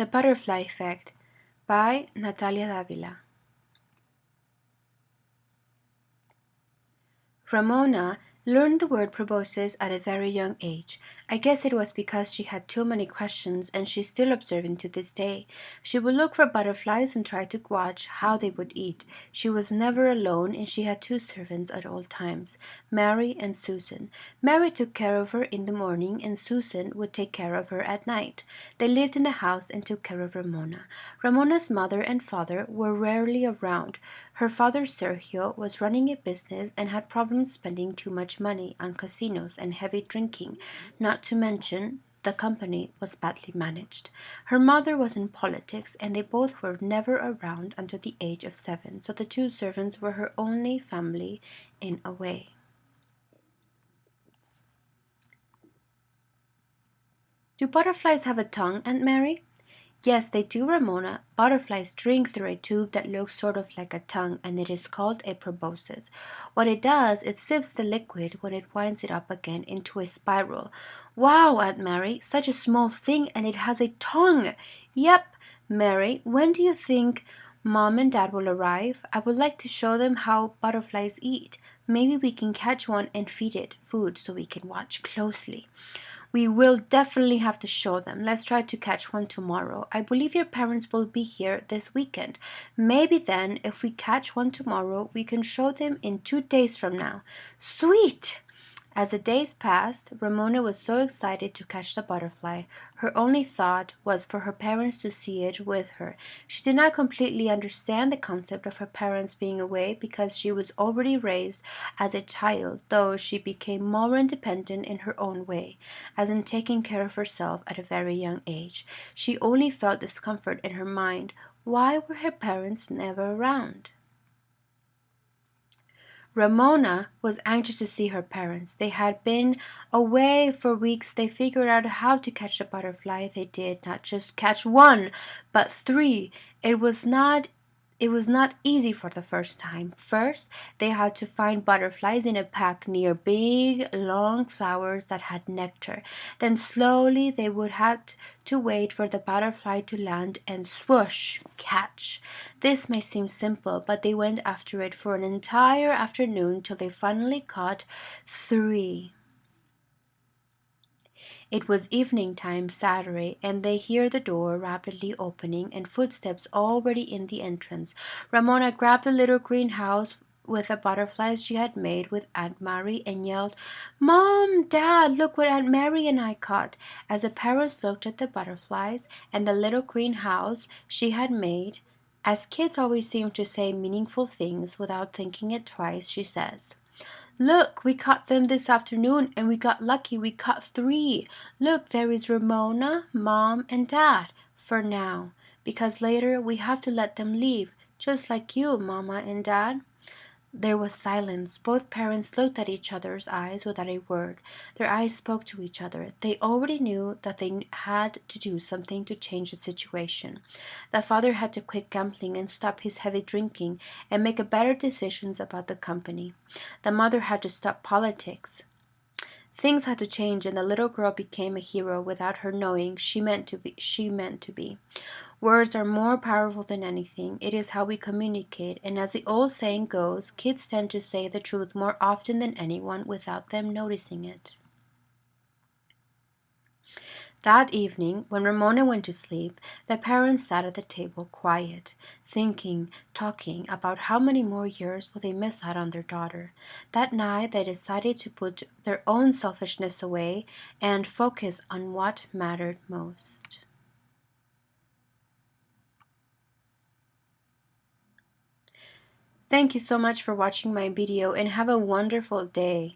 The Butterfly Effect by Natalia Davila. Ramona learned the word proboscis at a very young age. I guess it was because she had too many questions, and she's still observing to this day. She would look for butterflies and try to watch how they would eat. She was never alone, and she had two servants at all times, Mary and Susan. Mary took care of her in the morning, and Susan would take care of her at night. They lived in the house and took care of Ramona. Ramona's mother and father were rarely around. Her father, Sergio, was running a business and had problems spending too much money on casinos and heavy drinking, not to mention the company was badly managed. Her mother was in politics, and they both were never around until the age of 7, so the two servants were her only family in a way. Do butterflies have a tongue, Aunt Mary? Yes, they do, Ramona. Butterflies drink through a tube that looks sort of like a tongue, and it is called a proboscis. What it does, it sips the liquid when it winds it up again into a spiral. Wow, Aunt Mary, such a small thing, and it has a tongue. Yep, Mary, when do you think Mom and Dad will arrive? I would like to show them how butterflies eat. Maybe we can catch one and feed it food so we can watch closely. We will definitely have to show them. Let's try to catch one tomorrow. I believe your parents will be here this weekend. Maybe then, if we catch one tomorrow, we can show them in 2 days from now. Sweet! As the days passed, Ramona was so excited to catch the butterfly. Her only thought was for her parents to see it with her. She did not completely understand the concept of her parents being away because she was already raised as a child, though she became more independent in her own way, as in taking care of herself at a very young age. She only felt discomfort in her mind. Why were her parents never around? Ramona was anxious to see her parents. They had been away for weeks. They figured out how to catch a butterfly. They did not just catch one, but 3. It was not easy for the first time. First, they had to find butterflies in a pack near big, long flowers that had nectar. Then slowly they would have to wait for the butterfly to land and swoosh, catch. This may seem simple, but they went after it for an entire afternoon till they finally caught 3. It was evening time Saturday, and they hear the door rapidly opening and footsteps already in the entrance. Ramona grabbed the little greenhouse with the butterflies she had made with Aunt Mary and yelled, "Mom, Dad, look what Aunt Mary and I caught!" As the parents looked at the butterflies and the little greenhouse she had made, as kids always seem to say meaningful things without thinking it twice, she says, "Look, we caught them this afternoon, and we got lucky. We caught 3. Look, there is Ramona, Mom, and Dad, for now, because later we have to let them leave, just like you, Mama and Dad." There was silence. Both parents looked at each other's eyes without a word. Their eyes spoke to each other. They already knew that they had to do something to change the situation. The father had to quit gambling and stop his heavy drinking and make better decisions about the company. The mother had to stop politics. Things had to change, and the little girl became a hero without her knowing she meant to be. Words are more powerful than anything. It is how we communicate, and as the old saying goes, kids tend to say the truth more often than anyone without them noticing it. That evening, when Ramona went to sleep, the parents sat at the table quiet, thinking, talking about how many more years will they miss out on their daughter. That night they decided to put their own selfishness away and focus on what mattered most. Thank you so much for watching my video, and have a wonderful day.